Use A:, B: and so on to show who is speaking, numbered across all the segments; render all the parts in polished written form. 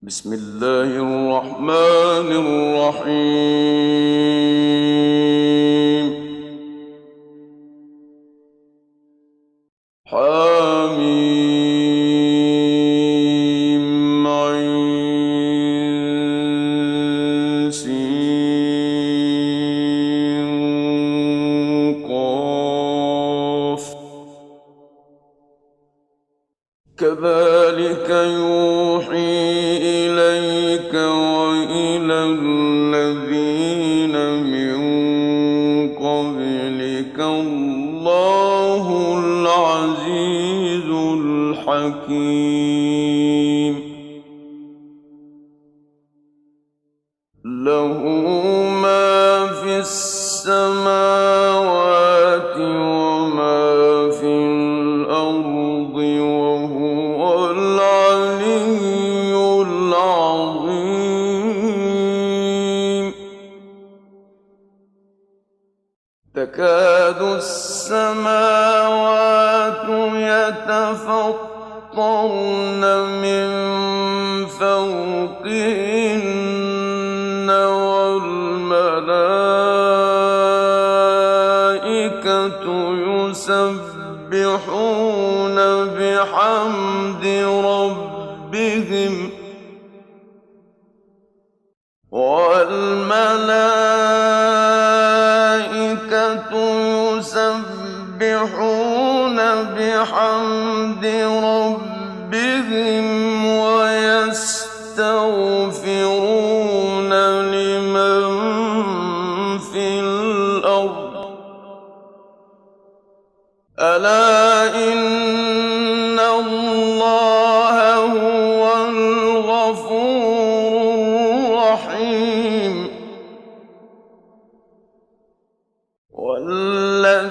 A: بسم الله الرحمن الرحيم. حميم عين سين قاف كذلك يوحي إليك وإلى الذين من قبلك الله العزيز الحكيم. له ما في السماوات وما في الأرض وهو العلي العظيم. تكاد السماوات يتفطرن من فوقهن والملائكة يسبحون بحمد ربهم ويستغفرون لمن في الأرض ألا إن الله هو الغفور الرحيم. والذين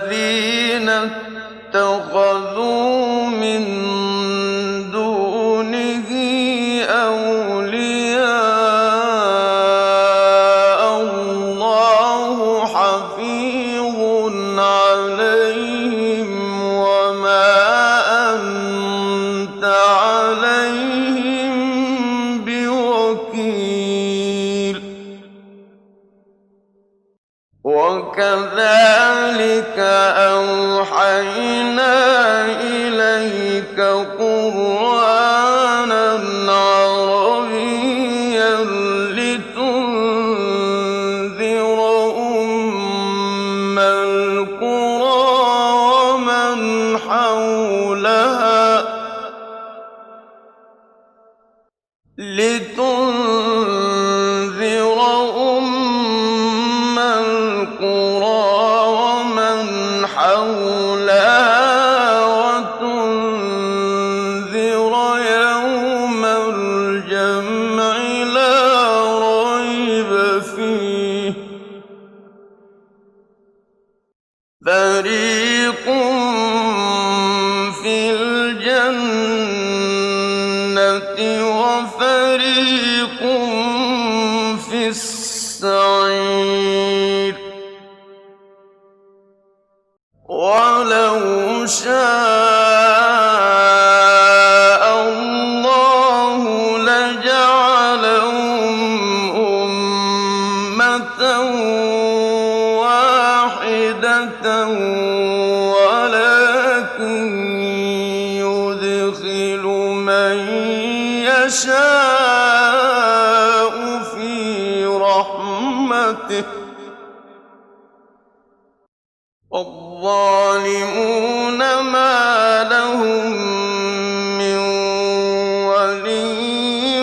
A: اتخذوا من دونه أولياء الله حفيظ عليهم وما أنت عليهم بوكيل. وكذلك أوحينا إليك قرآنا عربيا لتنذر أم القرى ومن حولها وتنذر يوم الجمع لا ريب فيه. فريق في الجنة وفريق في السعير. ولو شاء الله لجعلهم أمة واحدة ولكن يدخل من يشاء في رحمته والظالمون ما لهم من ولي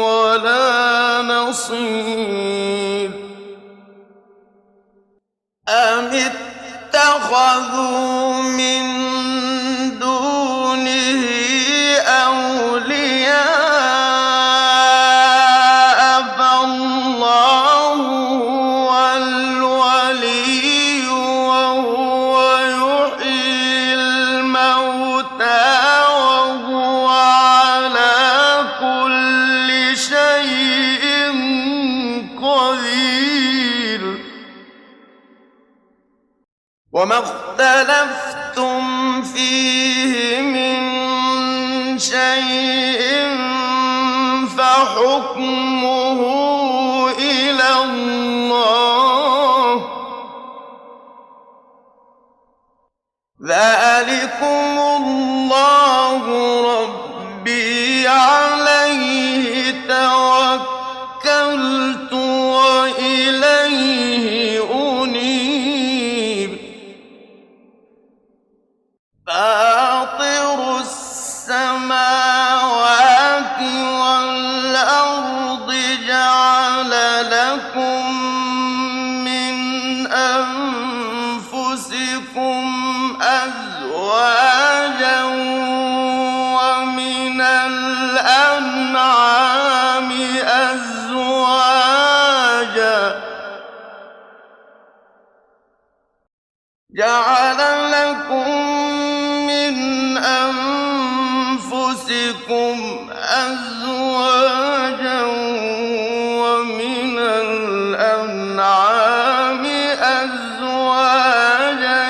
A: ولا نصير. أم اتخذوا من دونه أولياء فالله هو الولي وهو يحيي الموتى وهو على كل شيء قدير. وما اختلفتم فيه من شيء فحكمه إلى الله. ذلكم الله ربي عليه توكلت وإليه أنيب. فاطر السماوات والأرض جعل لكم من أنفسكم أزواجا ومن الأنعام أزواجا جعل لكم من أنفسكم أزواجا ومن الأنعام أزواجا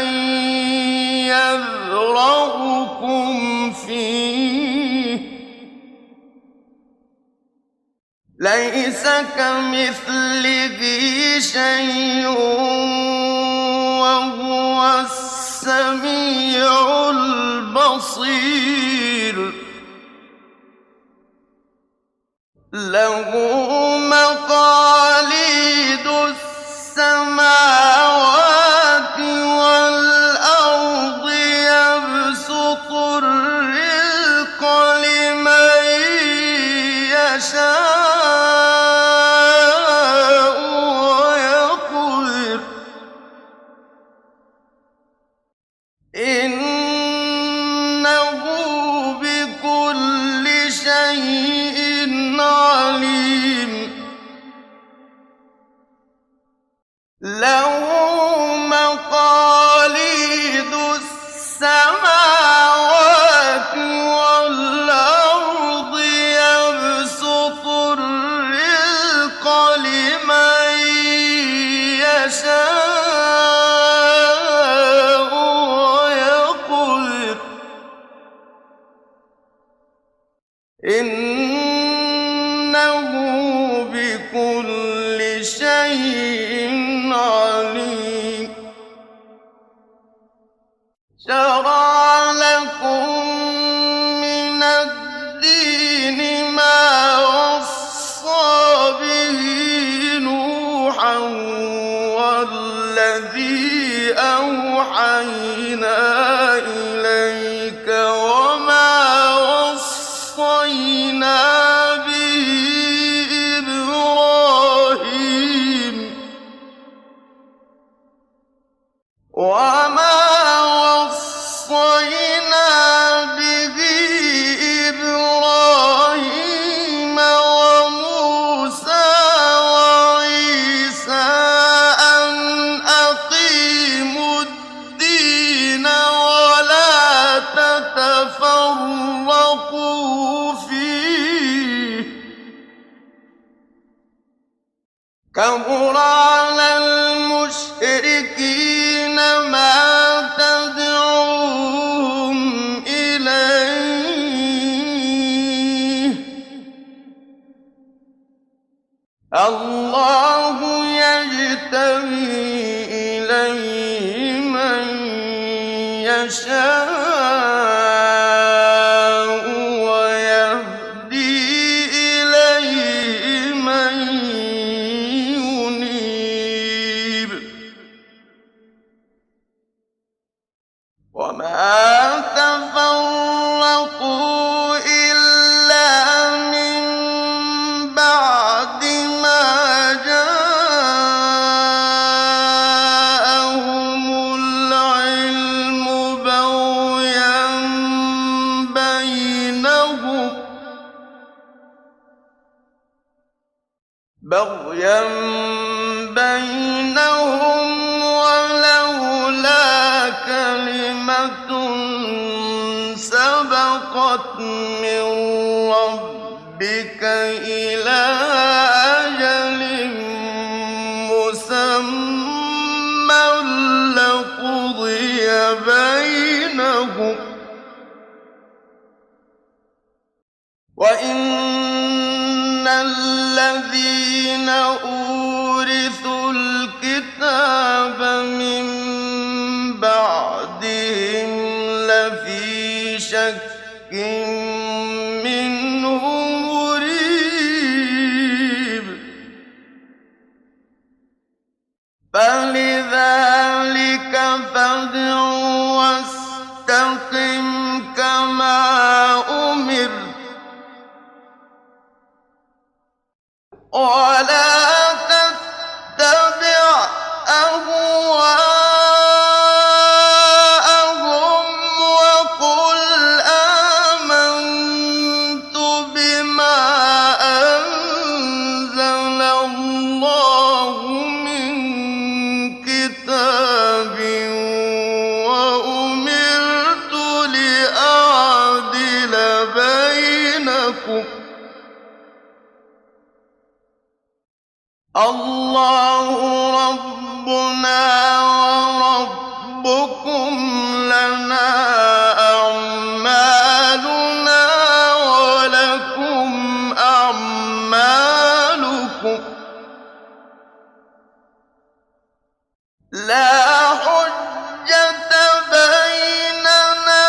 A: يذرأكم فيه ليس كمثله شيء وهو السميع البصير. له مقاليد السماوات والأرض يبسط الرزق لمن يشاء ويقدر إنه بكل شيء عليم. له مقاليد السماوات والأرض يبسط الرزق لمن يشاء ويقدر إنه بكل شيء عليم. شرع لكم من الدين ما وصى به نوحا والذي أوحينا إليك وما وصينا به إبراهيم وموسى وعيسى أن أقيموا الدين ولا تتفرقوا فيه. كبر على المشركين ما تدعوهم إليه. الله يجتبي إليه من يشاء ويهدي إليه من ينيب. وما تفرقوا إلا من بعد ما جاءهم العلم بغيا بينهم ولولا كلمة سبقت من ربك إلى أجل مسمى لقضي بينهم وإن إِنَّ الَّذِينَ أُورِثُوا الْكِتَابَ مِن بَعْدِهِمْ لَفِي شَكٍّ مِّنْهُ مُرِيبٍ فَلِذَٰلِكَ فَادْعُ وَاسْتَقِمْ كَمَا أُمِرْتَ وَلَا تَتَّبِعْ أَهْوَاءَهُمْ وَقُلْ آمَنتُ بِمَا أَنزَلَ اللَّهُ مِن كِتَابٍ وَأُمِرْتُ لِأَعْدِلَ بَيْنَكُمْ ۖ اللَّهُ رَبُّنَا وَرَبُّكُمْ لَنَا أَعْمَالُنَا وَلَكُمْ أَعْمَالُكُمْ لَا حُجَّةَ بَيْنَنَا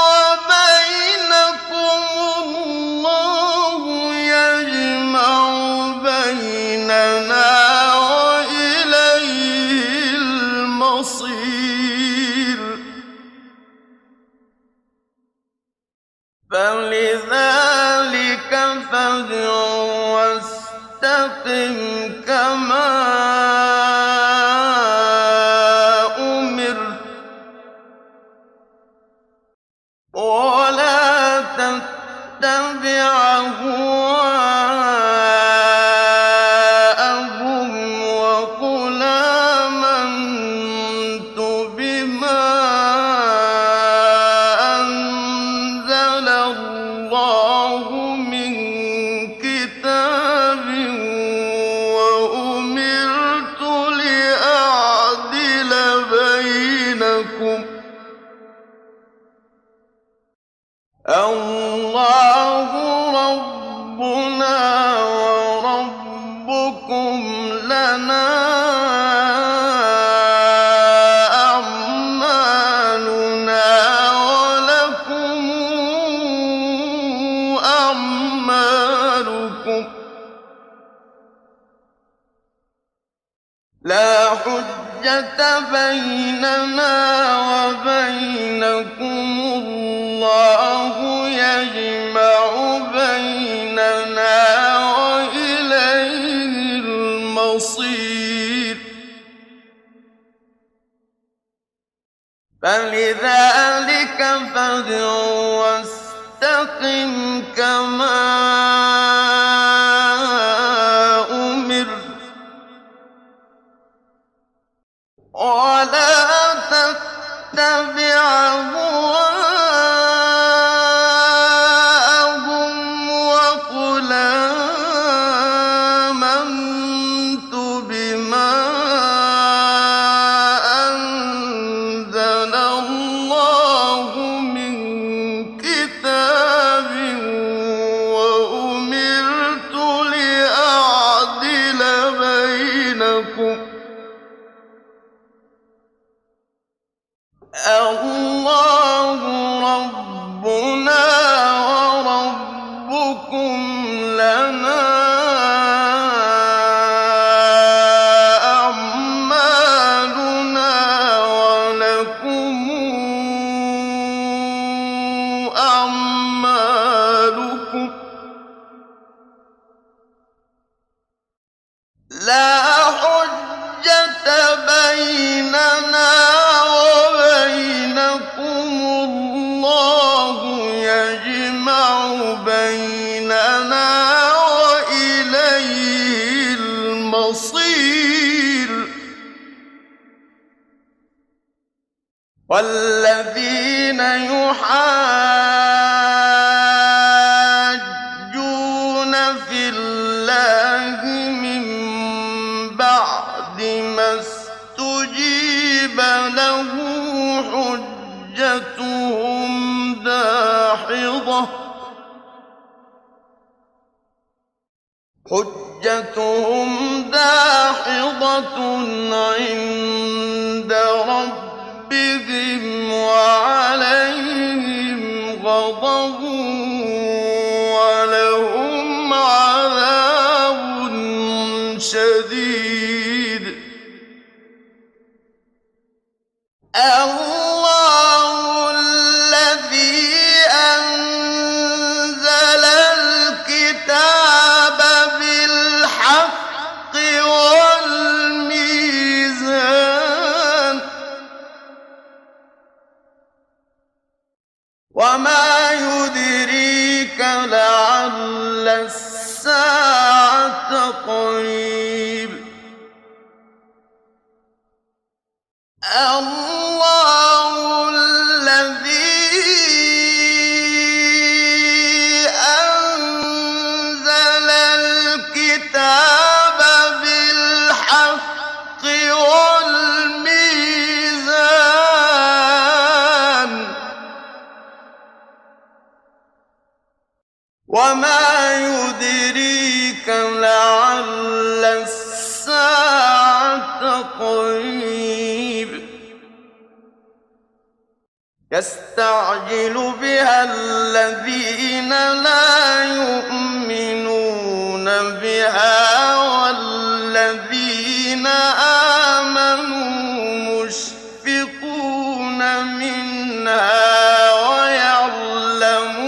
A: وَبَيْنَكُمُ اللَّهُ يَجْمَعُ بَيْنَنَا وَإِلَيْهِ الْمَصِيرُ فَلِذَٰلِكَ فَادْعُ وَاسْتَقِمْ كَمَا أُمِرْتَ وَلَا تَتَّبِعْ أَهْوَاءَهُمْ وَقُلْ آمَنتُ بِمَا أَنزَلَ اللَّهُ مِن كِتَابٍ وَأُمِرْتُ لِأَعْدِلَ بَيْنَكُمْ ۖ اللَّهُ رَبُّنَا وَرَبُّكُمْ لَنَا أَعْمَالُنَا وَلَكُمْ أَعْمَالُكُمْ لَا حُجَّةَ بَيْنَنَا وَبَيْنَكُمُ اللَّهُ يَجْمَعُ بَيْنَنَا وَإِلَيْهِ الْمَصِيرُ فَلِذَٰلِكَ فَادْعُ وَاسْتَقِمْ كَمَا أُمِرْتَ وَلَا تَتَّبِعْ أَهْوَاءَهُمْ وَقُلْ آمَنتُ بِمَا أَنزَلَ اللَّهُ مِن كِتَابٍ وَأُمِرْتُ لِأَعْدِلَ بَيْنَكُمْ ۖ اللَّهُ رَبُّنَا وَرَبُّكُمْ لَنَا أَعْمَالُنَا وَلَكُمْ أَعْمَالُكُمْ لَا حُجَّةَ بَيْنَنَا وَبَيْنَكُمُ اللَّهُ يَجْمَعُ بَيْنَنَا وَإِلَيْهِ الْمَصِيرُ وَالَّذِينَ يُحَاجُّونَ فِي اللَّهِ مِن بَعْدِ مَا اسْتُجِيبَ لَهُ حُجَّتُهُمْ دَاحِضَةٌ حجتهم داحضة عند ربهم وعليهم غضب ولهم عذاب شديد. الله الذي أنزل الكتاب بالحق والميزان وما يدريك لعل الساعة قريب. الله الذي أنزل الكتاب بالحق والميزان وما يدريك لعل الساعة قريب. يستعجل بها الذين لا يؤمنون بها والذين آمنوا مشفقون منها ويعلمون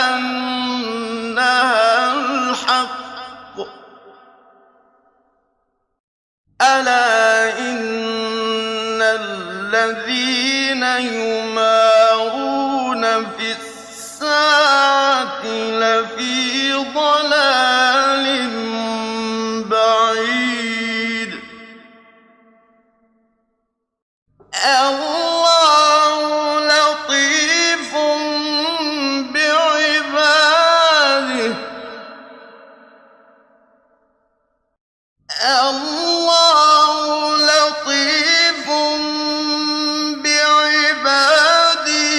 A: أنها الحق. ألا إن الذين يمارون في الساعة لفي ضلال بعيد. الله لطيف بعباده. الله لطيف بعباده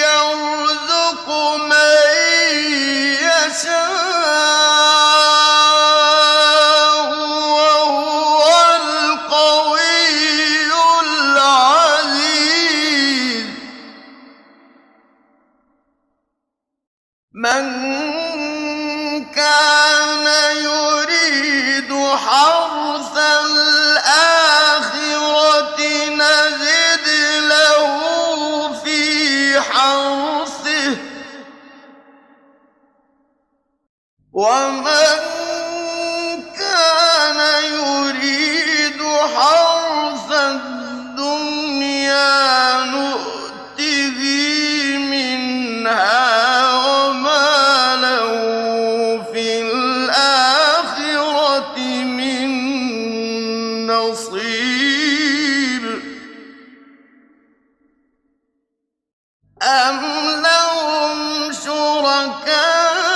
A: يرزق من يشاء وهو القوي العزيز. من كان يريد حرث الآخرة نزد له في حرثه ومن كان يريد حرث الدنيا نؤته منها وما له في الآخرة من نصيب. أم لهم شركاء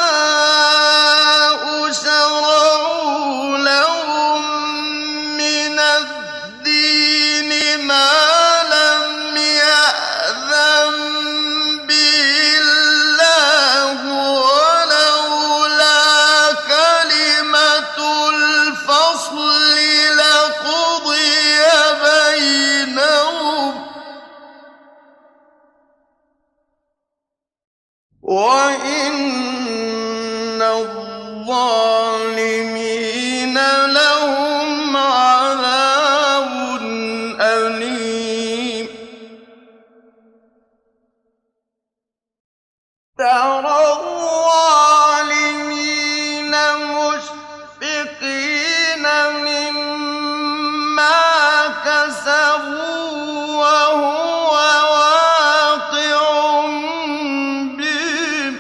A: شرعوا لهم من الدين ما لم يأذن به الله ولولا كلمة الفصل لقضي بينهم وإن الظالمين لهم عذاب أليم. ترى الظالمين مشفقين مما كسبوا وهو واقع بهم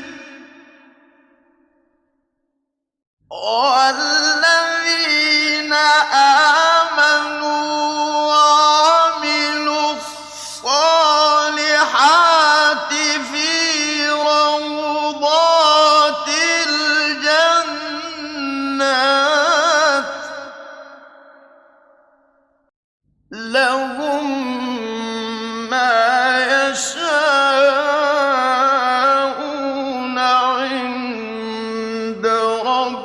A: والذين آمنوا وعملوا الصالحات في روضات الجنات لهم ما يشاءون عند ربهم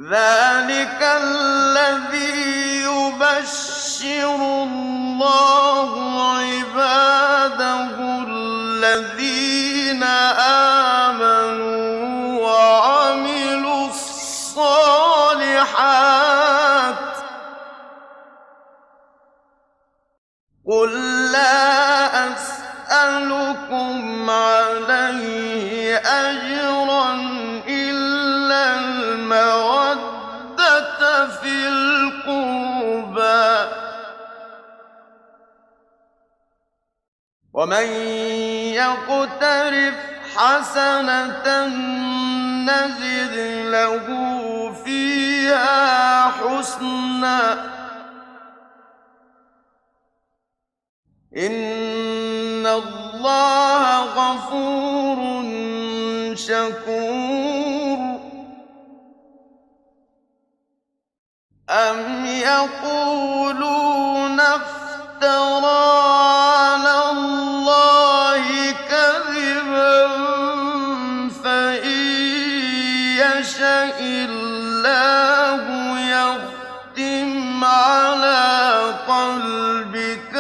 A: ذلك الذي يبشر الله عباده الذين آمنوا وعملوا الصالحات قل لا أسألكم عليه أجرا إلا المودة في القربى ومن يقترف حسنة نزد له فيها حسنا إن الله غفور شكور أم يقولون افترى على الله كذبا فإن يشأ الله يختم على قلبك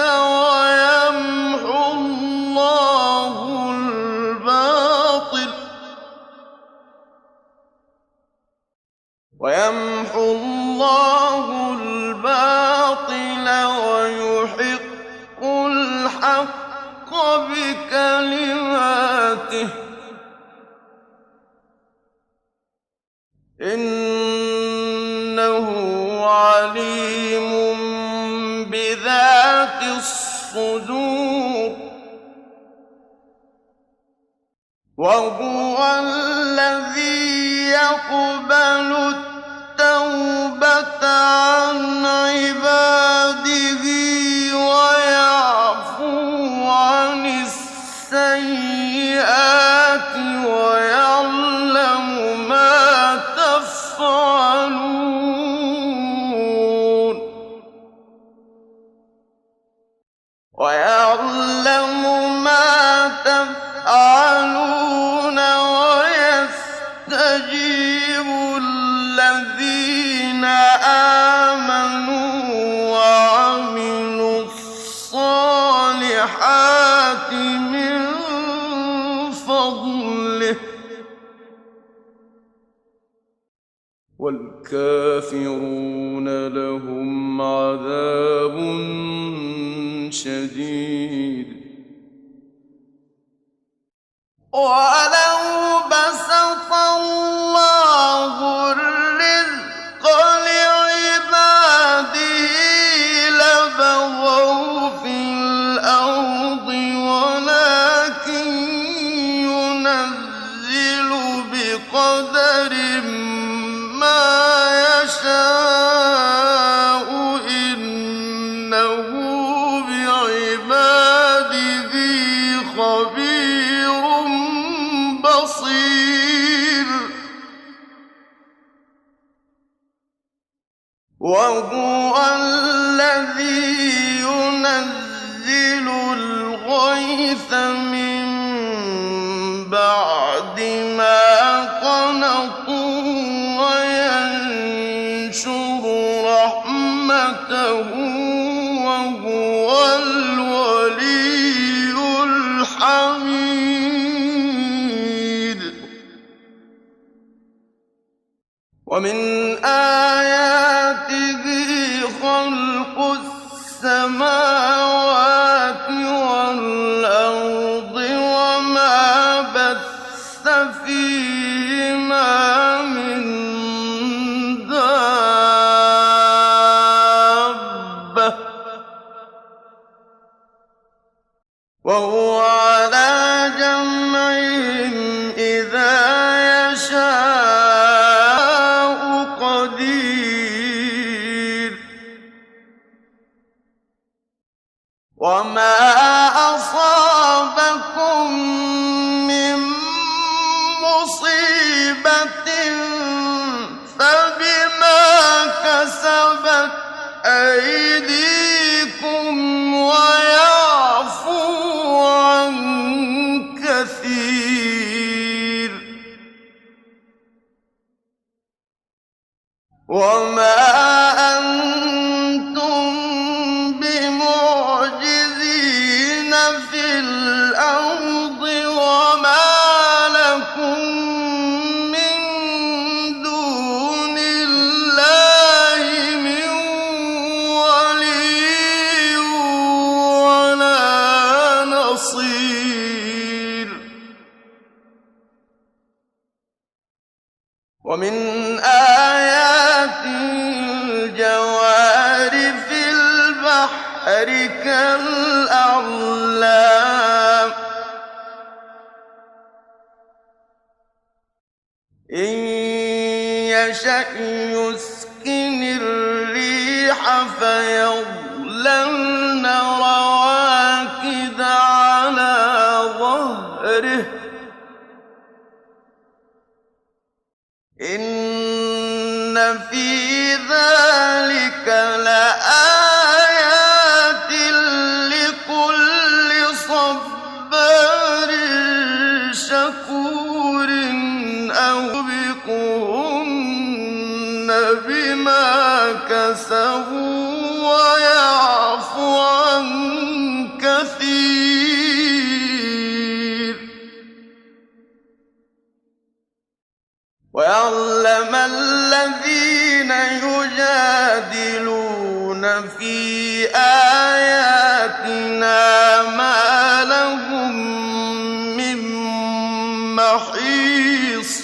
A: ويمحو الله الباطل ويحق الحق بكلماته إنه عليم بذات الصدور وهو الذي يقبل التوبة عن عباده ويعفو عن السيئات ويعلم ما تفعلون ويستجيب الذين آمنوا وعملوا الصالحات من فضله والكافرون لهم عذاب شديد ولو بسط الله الرزق لعباده لبغوا في الأرض ولكن ينزل بقدر ما يشاء إنه بعباده خبير بصير وهو الذي ينزل الغيث من بعد ما قنطوا وينشر رحمته وهو الولي الحميد ومن آياته خلق السماوات والأرض وما بث فيهما من دابة وهو على جمعهم إذا يشاء قدير وما أصابكم من مصيبة فبما كسبت أيديكم ويعفو عن كثير وما أنتم بمعجزين في الأرض وما لكم من دون الله من ولي ولا نصير ومن آياته الجوار في البحر كالأعلام إن يشأ يسكن الريح فيظللن رواكد على ظهره إن في ذلك لآيات لكل صبار شكور أنبئهن بما كسبوا ويعفو عن كثير ويعلم الذين يجادلون في آياتنا ما لهم من محيص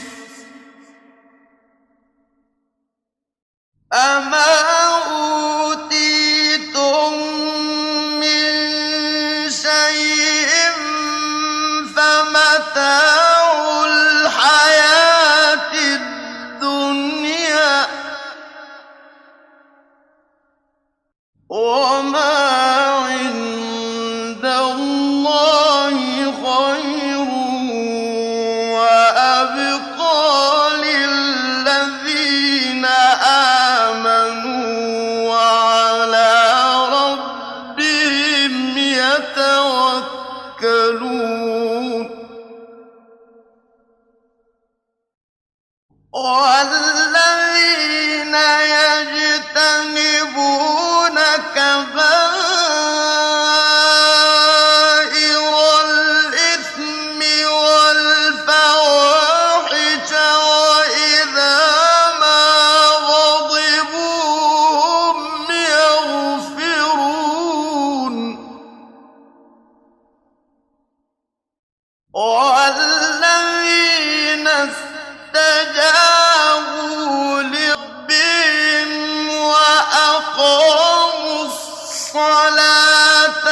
A: أما أوتيتم من شيء فمتاع الحياة الدنيا وما عند الله خير وأبقى للذين آمنوا وعلى ربهم يتوكلون والذين يجتنبون كبائر الإثم والفواحش وإذا ما غضبوا هم يغفرون والذين استجابوا لربهم وأقاموا الصلاة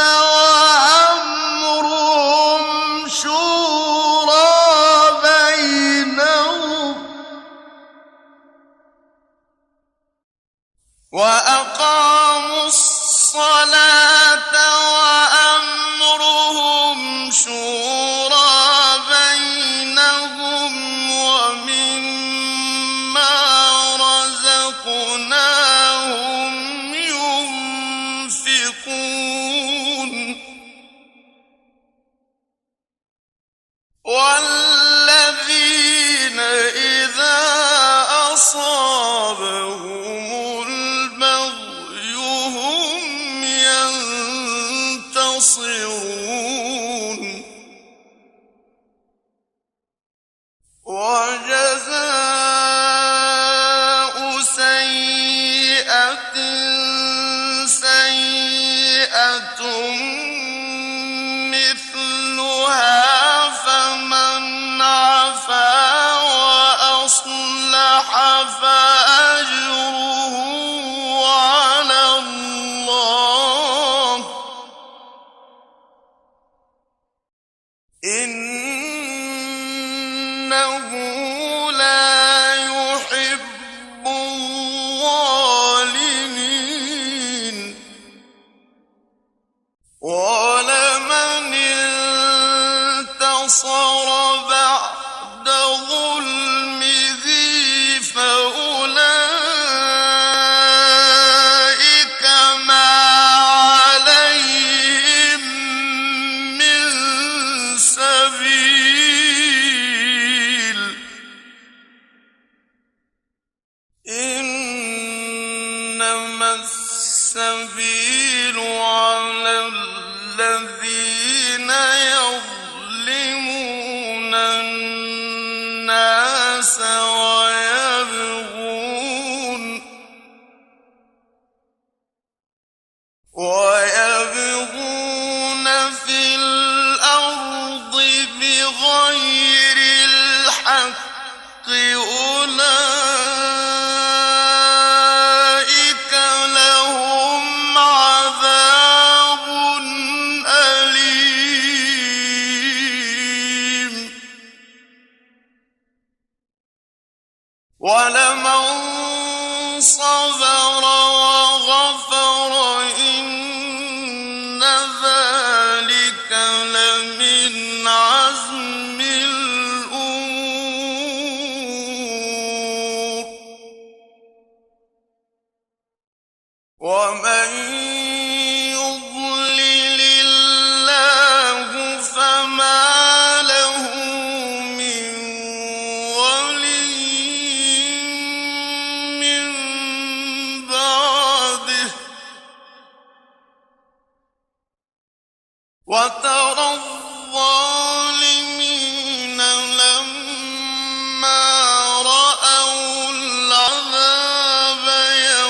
A: وأمرهم شورى بينهم وأقاموا الصلاة وأمرهم شورى بينهم ومما رزقناهم ينفقون والذين إذا أصابهم البغي هم ينتصرون وجزاء سيئة سيئة مثلها فمن عفا وأصلح فأجره على الله إنه لا يحب الظالمين إنما السبيل على الذين يظلمون الناس ويبغون في الأرض بغير الحق، أولئك لهم عذاب أليم. ولمن صبر وغفر إن ذلك لمن عزم الأمور. ومن يضلل الله فما له من ولي من بعده. وترى الظالمين لما رأوا العذاب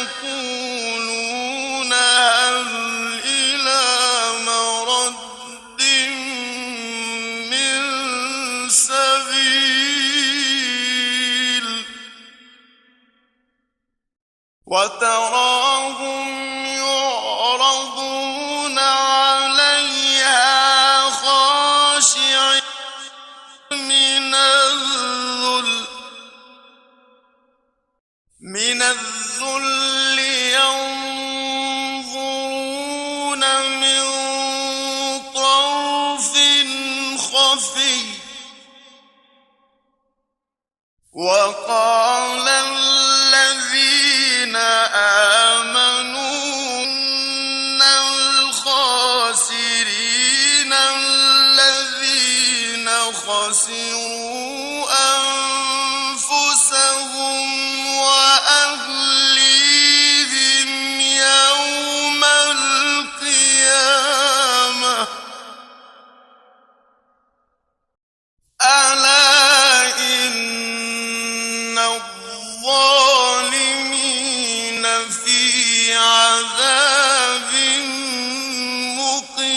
A: يقولون هل إلى مرد من سبيل. وتراهم يعرضون عليها خاشعين من الذل ينظرون من طرف خفي. وقال الذين آمنوا إن الخاسرين الذين خسروا أنفسهم وأهليهم يوم القيامة. ألا إن الظالمين في عذاب مقيم.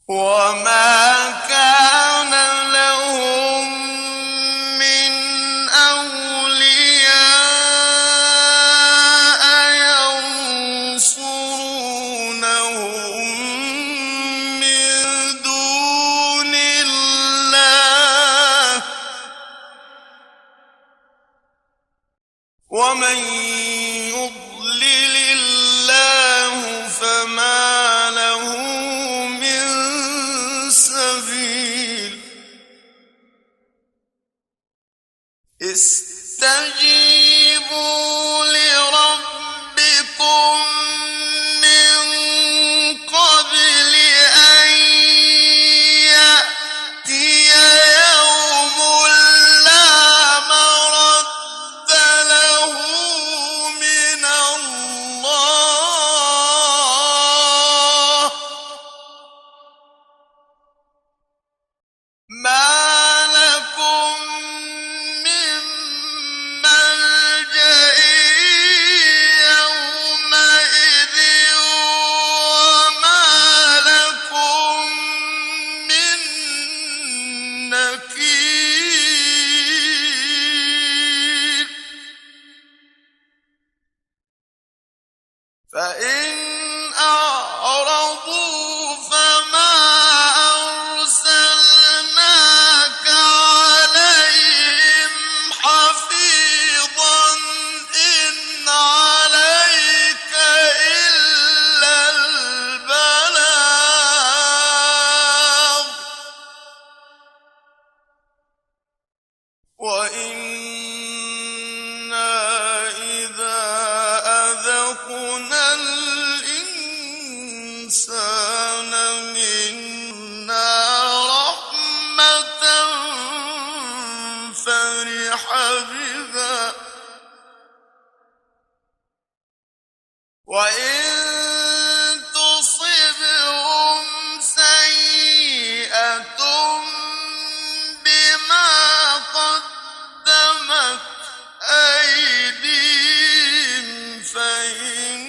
A: وما كان لهم من أولياء ينصرونهم من دون الله. ومن يضلل الله فما له من سبيل. استجيبوا لربكم من قبل أن يأتي يوم لا مرد له من الله. ما لكم من ملجأ فرح بها وإن تصبهم سيئة بما قدمت أيديهم فإن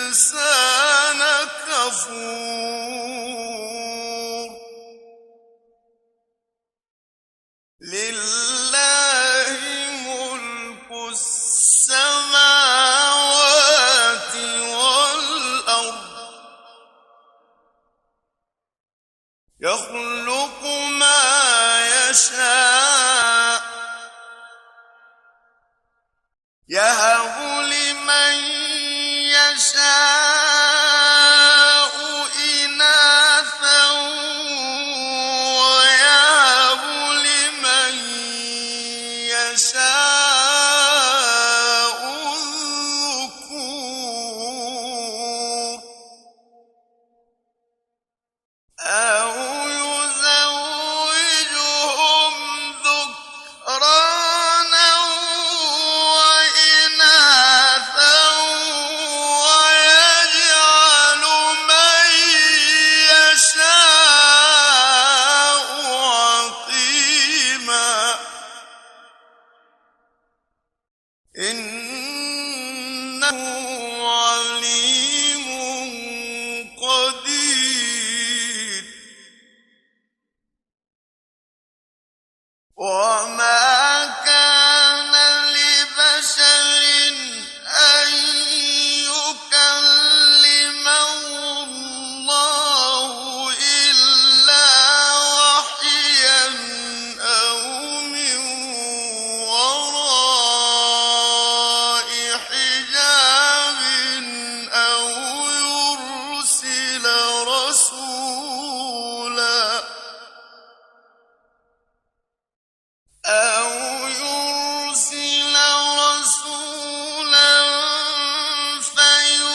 A: الإنسان كفور لله ملك السماوات والأرض يخلق ما يشاء يهب لمن يشاء إناثا ويهب لمن يشاء الذكور أو يزوجهم ذكرانا وإناثا ويجعل من يشاء عقيما إنه عليم قدير وما كان لبشر أن يكلمه الله إلا وحيا أو من وراء حجاب أو يرسل رسولا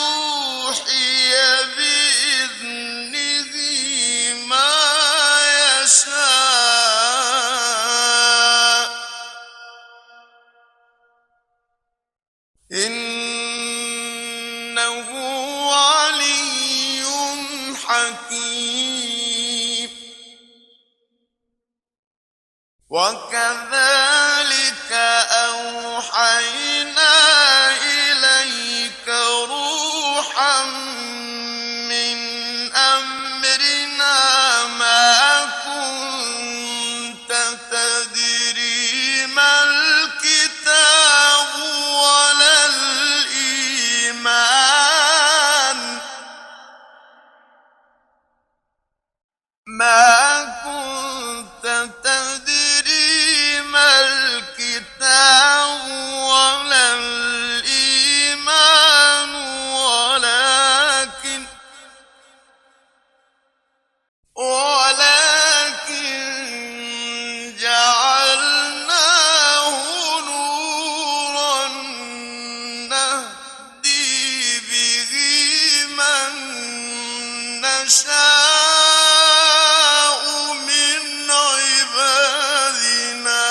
A: فيوحي بإذنه ما يشاء إنه علي حكيم وكذلك أوحينا إليك روحا من أمرنا ما كنت تدري ما الكتاب ولا الإيمان ما كنت تدري ما الكتاب ولا الإيمان ولكن جعلناه نورا نهدي به من نشاء من عبادنا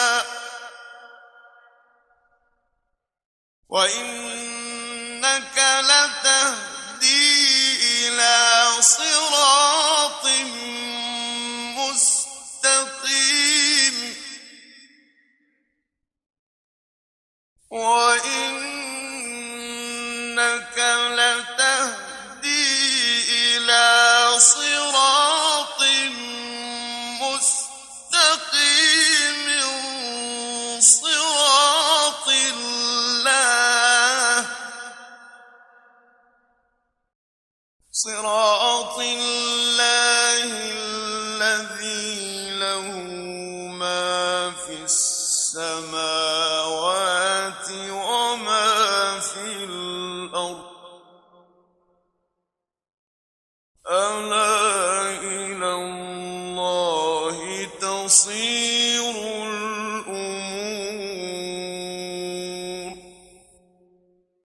A: وإنك لتهدي إلى صراط مستقيم وإنك لتهدي إلى صراط مستقيم صراط الله الذي له ما في السماوات وما في الأرض ألا إلى الله تصير